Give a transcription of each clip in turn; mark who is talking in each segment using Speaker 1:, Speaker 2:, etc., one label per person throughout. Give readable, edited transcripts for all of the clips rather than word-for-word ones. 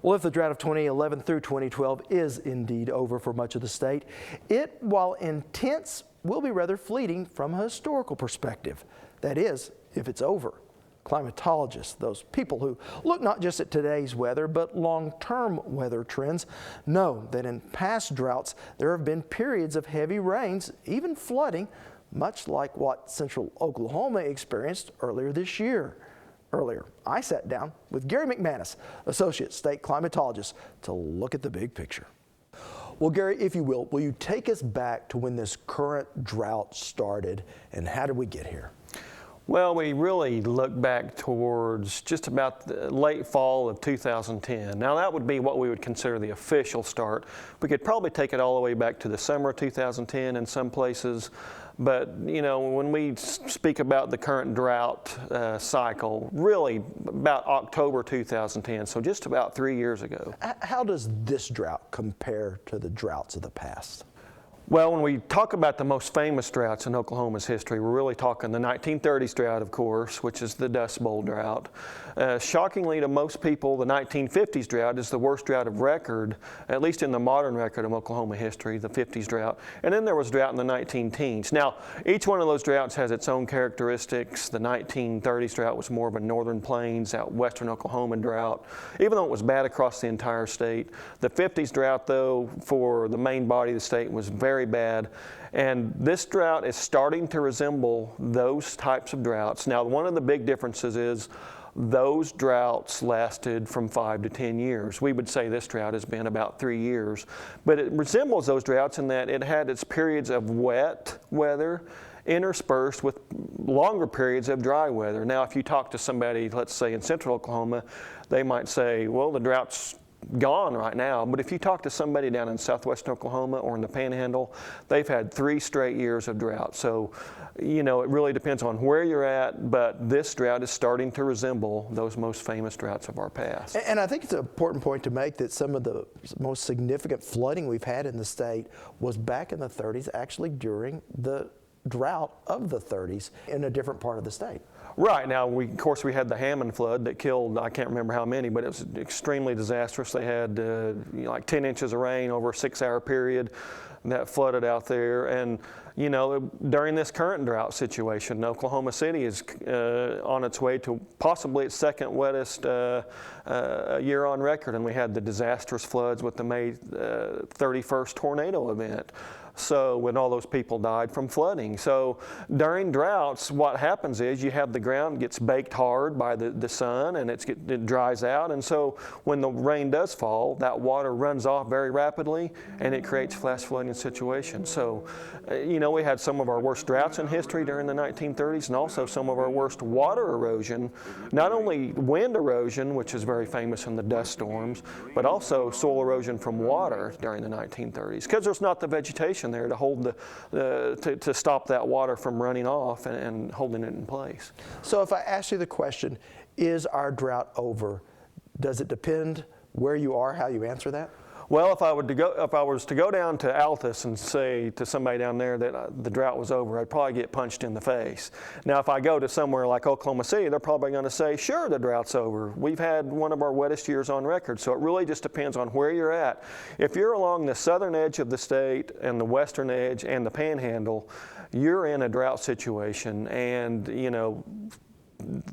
Speaker 1: Well, if the drought of 2011 through 2012 is indeed over for much of the state, it, while intense, will be rather fleeting from a historical perspective. That is, if it's over. Climatologists, those people who look not just at today's weather, but long-term weather trends, know that in past droughts, there have been periods of heavy rains, even flooding, much like what central Oklahoma experienced earlier this year. I sat down with Gary McManus, Associate State Climatologist, to look at the big picture. Well, Gary, if you will you take us back to when this current drought started, and how did we get here?
Speaker 2: Well, we really look back towards just about the late fall of 2010. Now, that would be what we would consider the official start. We could probably take it all the way back to the summer of 2010 in some places. But, you know, when we speak about the current drought cycle, really about October 2010, so just about 3 years ago.
Speaker 1: How does this drought compare to the droughts of the past?
Speaker 2: Well, when we talk about the most famous droughts in Oklahoma's history, we're really talking the 1930s drought, of course, which is the Dust Bowl drought. Shockingly to most people, the 1950s drought is the worst drought of record, at least in the modern record of Oklahoma history, the 50s drought. And then there was drought in the 19-teens. Now, each one of those droughts has its own characteristics. The 1930s drought was more of a northern plains, out western Oklahoma drought, even though it was bad across the entire state. The 50s drought, though, for the main body of the state was very bad. And this drought is starting to resemble those types of droughts. Now, one of the big differences is those droughts lasted from 5 to 10 years. We would say this drought has been about 3 years. But it resembles those droughts in that it had its periods of wet weather interspersed with longer periods of dry weather. Now, if you talk to somebody, let's say in central Oklahoma, they might say, well, the drought's gone right now. But if you talk to somebody down in southwestern Oklahoma or in the Panhandle, they've had 3 straight years of drought. So, you know, it really depends on where you're at, but this drought is starting to resemble those most famous droughts of our past.
Speaker 1: And I think it's an important point to make that some of the most significant flooding we've had in the state was back in the 30s, actually during the drought of the 30s in a different part of the state.
Speaker 2: Right. Now, of course, we had the Hammond flood that killed, I can't remember how many, but it was extremely disastrous. They had like 10 inches of rain over a 6-hour period that flooded out there. And, you know, during this current drought situation, Oklahoma City is on its way to possibly its second wettest year on record. And we had the disastrous floods with the May 31st tornado event. So when all those people died from flooding. So during droughts, what happens is you have the ground gets baked hard by the sun, and it dries out. And so when the rain does fall, that water runs off very rapidly, and it creates flash flooding situations. So, you know, we had some of our worst droughts in history during the 1930s, and also some of our worst water erosion. Not only wind erosion, which is very famous in the dust storms, but also soil erosion from water during the 1930s, because there's not the vegetation there to hold to stop that water from running off and holding it in place.
Speaker 1: So if I ask you the question, is our drought over? Does it depend where you are, how you answer that?
Speaker 2: Well, if I was to go down to Altus and say to somebody down there that the drought was over, I'd probably get punched in the face. Now, if I go to somewhere like Oklahoma City, they're probably going to say, sure, the drought's over. We've had one of our wettest years on record. So it really just depends on where you're at. If you're along the southern edge of the state and the western edge and the Panhandle, you're in a drought situation. And, you know,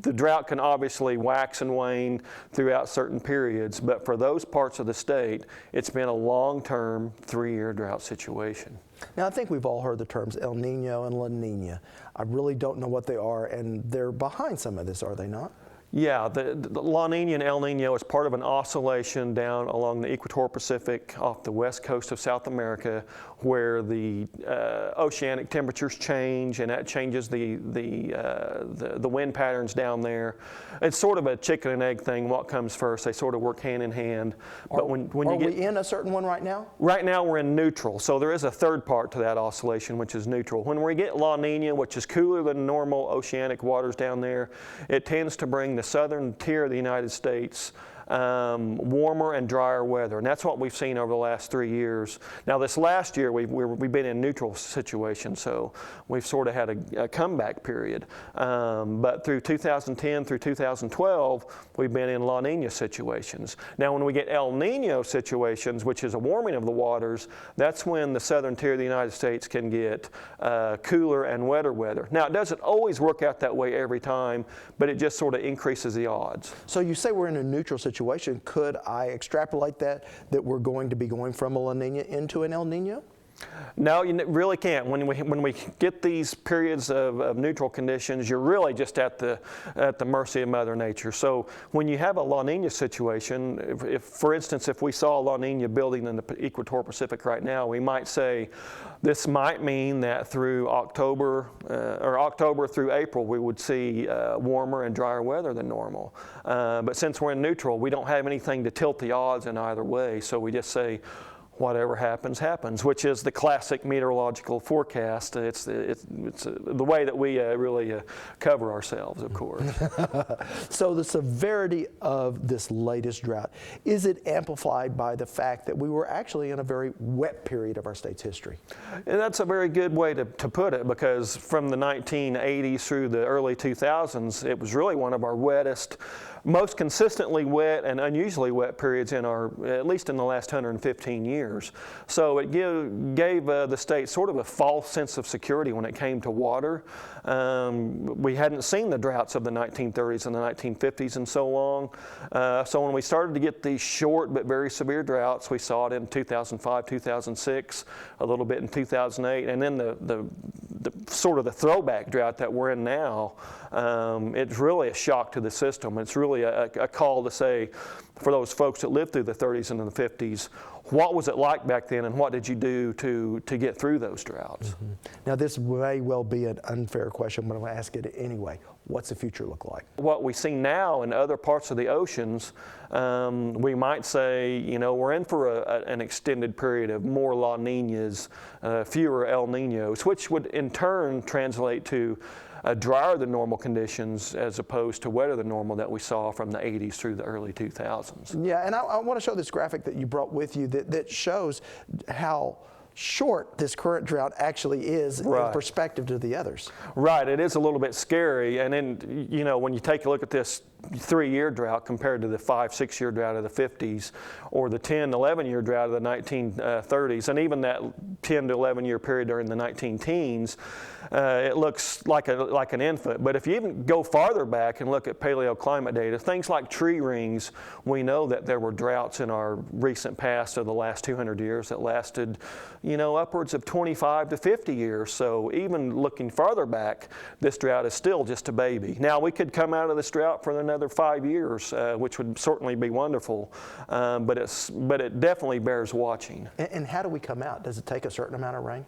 Speaker 2: the drought can obviously wax and wane throughout certain periods, but for those parts of the state, it's been a long-term 3-year drought situation.
Speaker 1: Now, I think we've all heard the terms El Nino and La Nina. I really don't know what they are, and they're behind some of this, are they not?
Speaker 2: Yeah, the La Nina and El Nino is part of an oscillation down along the equatorial Pacific off the west coast of South America, where the oceanic temperatures change, and that changes the wind patterns down there. It's sort of a chicken and egg thing. What comes first? They sort of work hand in hand. But when you get,
Speaker 1: are we in a certain one right now?
Speaker 2: Right now we're in neutral. So there is a third part to that oscillation, which is neutral. When we get La Nina, which is cooler than normal oceanic waters down there, it tends to bring the southern tier of the United States warmer and drier weather. And that's what we've seen over the last 3 years. Now this last year we've been in neutral situation, so we've sort of had a comeback period. But through 2010 through 2012, we've been in La Nina situations. Now when we get El Nino situations, which is a warming of the waters, that's when the southern tier of the United States can get cooler and wetter weather. Now it doesn't always work out that way every time, but it just sort of increases the odds.
Speaker 1: So you say we're in a neutral situation. Could I extrapolate that we're going to be going from a La Nina into an El Nino?
Speaker 2: No, you really can't. When we get these periods of neutral conditions, you're really just at the mercy of Mother Nature. So when you have a La Nina situation, if for instance, if we saw a La Nina building in the Equatorial Pacific right now, we might say this might mean that through October through April, we would see warmer and drier weather than normal. But since we're in neutral, we don't have anything to tilt the odds in either way. So we just say, whatever happens, happens, which is the classic meteorological forecast. It's the way that we really cover ourselves, of course.
Speaker 1: So the severity of this latest drought, is it amplified by the fact that we were actually in a very wet period of our state's history?
Speaker 2: And that's a very good way to put it, because from the 1980s through the early 2000s, it was really one of our wettest, most consistently wet and unusually wet periods in at least in the last 115 years. So it gave the state sort of a false sense of security when it came to water. We hadn't seen the droughts of the 1930s and the 1950s in so long. So when we started to get these short but very severe droughts, we saw it in 2005, 2006, a little bit in 2008, and then the sort of the throwback drought that we're in now, it's really a shock to the system. It's really a call to say, for those folks that lived through the 30s and the 50s, what was it like back then, and what did you do to get through those droughts?
Speaker 1: Mm-hmm. Now this may well be an unfair question, but I'm going to ask it anyway. What's the future look like? What
Speaker 2: we see now in other parts of the oceans, we might say, you know, we're in for an extended period of more La Ninas, fewer El Ninos, which would in turn translate to drier than normal conditions as opposed to wetter than normal that we saw from the 80s through the early 2000s.
Speaker 1: Yeah, and I want to show this graphic that you brought with you that shows how short this current drought actually is in perspective to the others.
Speaker 2: Right, it is a little bit scary, and then, you know, when you take a look at this 3-year drought compared to the 5-6-year drought of the 50s, or the 10-11-year drought of the 1930s, and even that 10 to 11-year period during the 19-teens, it looks like an infant. But if you even go farther back and look at paleoclimate data, things like tree rings, we know that there were droughts in our recent past of the last 200 years that lasted, you know, upwards of 25 to 50 years. So even looking farther back, this drought is still just a baby. Now we could come out of this drought for another 5 years, which would certainly be wonderful, but it definitely bears watching.
Speaker 1: And how do we come out? Does it take a certain amount of rain?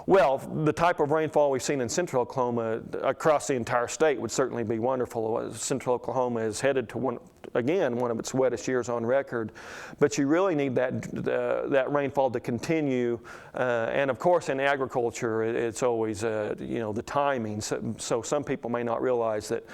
Speaker 2: Well, the type of rainfall we've seen in central Oklahoma across the entire state would certainly be wonderful. Central Oklahoma is headed to one of its wettest years on record, but you really need that rainfall to continue. And of course, in agriculture, it's always you know, the timing. So some people may not realize that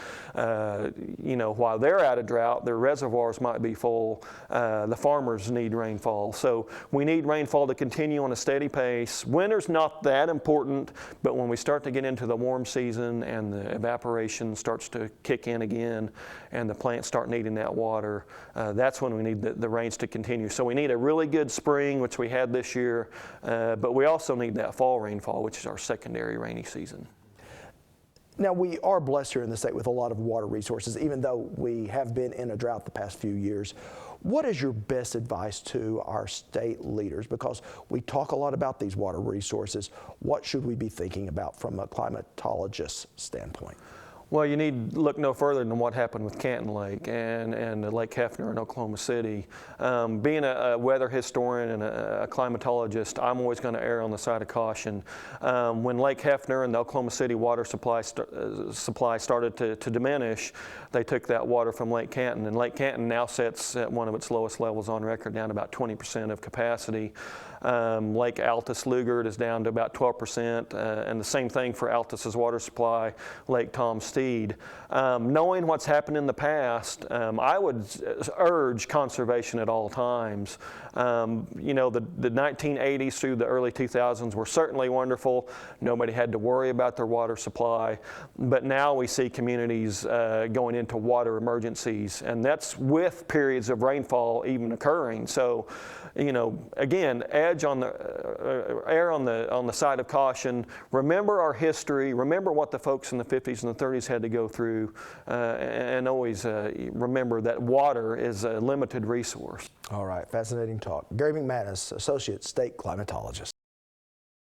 Speaker 2: you know, while they're out of drought, their reservoirs might be full. The farmers need rainfall, so we need rainfall to continue on a steady pace. Winter's not that important, but when we start to get into the warm season and the evaporation starts to kick in again, and the plants start needing that water, that's when we need the rains to continue. So we need a really good spring, which we had this year, but we also need that fall rainfall, which is our secondary rainy season.
Speaker 1: Now, we are blessed here in the state with a lot of water resources, even though we have been in a drought the past few years. What is your best advice to our state leaders? Because we talk a lot about these water resources. What should we be thinking about from a climatologist's standpoint?
Speaker 2: Well, you need look no further than what happened with Canton Lake and Lake Hefner in Oklahoma City. Being a weather historian and a climatologist, I'm always going to err on the side of caution. When Lake Hefner and the Oklahoma City water supply started to diminish, they took that water from Lake Canton, and Lake Canton now sits at one of its lowest levels on record, down about 20% of capacity. Lake Altus Lugard is down to about 12%, and the same thing for Altus's water supply. Lake Tom Steele succeed. Knowing what's happened in the past, I would urge conservation at all times. You know, the 1980s through the early 2000s were certainly wonderful. Nobody had to worry about their water supply. But now we see communities going into water emergencies, and that's with periods of rainfall even occurring. So, you know, again, err on the side of caution. Remember our history. Remember what the folks in the 50s and the 30s had to go through, and always remember that water is a limited resource.
Speaker 1: All right, fascinating talk. Gary McManus, Associate State Climatologist.